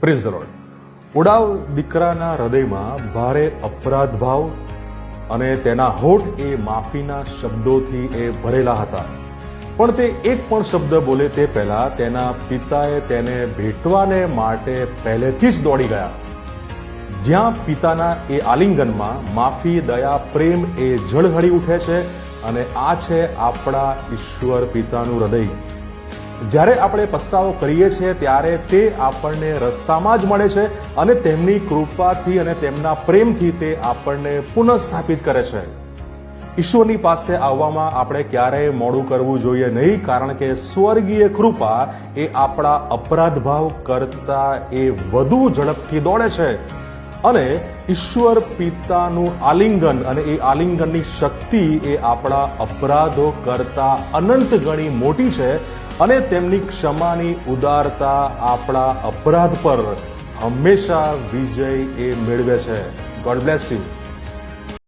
Praise the lord. ઉડાવ દીકરાના હૃદયમાં ભારે અપરાધ ભાવ અને તેના હોઠ એ માફીના શબ્દોથી એ ભરેલા હતા. પણ તે એક પણ શબ્દ બોલે તે પહેલા તેના પિતાએ તેને ભેટવાને માટે પહેલેથી જ દોડી ગયા. જ્યાં પિતાના એ આલિંગનમાં માફી, દયા, પ્રેમ એ ઝળહળી ઉઠે છે. અને આ છે આપણા ઈશ્વર પિતાનું હૃદય. જ્યારે આપણે પસ્તાવો કરીએ છીએ ત્યારે તે આપણને રસ્તામાં જ મળે છે અને તેમની કૃપાથી અને તેમના પ્રેમથી તે આપણને પુનઃસ્થાપિત કરે છે. ઈશ્વરની પાસે આવવામાં આપણે ક્યારેય મોડું કરવું જોઈએ નહીં, કારણ કે સ્વર્ગીય કૃપા એ આપણા અપરાધ ભાવ કરતા એ વધુ ઝડપથી દોડે છે. અને ઈશ્વર પિતાનું આલિંગન અને એ આલિંગનની શક્તિ એ આપણા અપરાધો કરતા અનંત ગણી મોટી છે. અને તેમની ક્ષમાની ઉદારતા આપણા અપરાધ પર હંમેશા વિજય એ મેળવે છે. God bless you.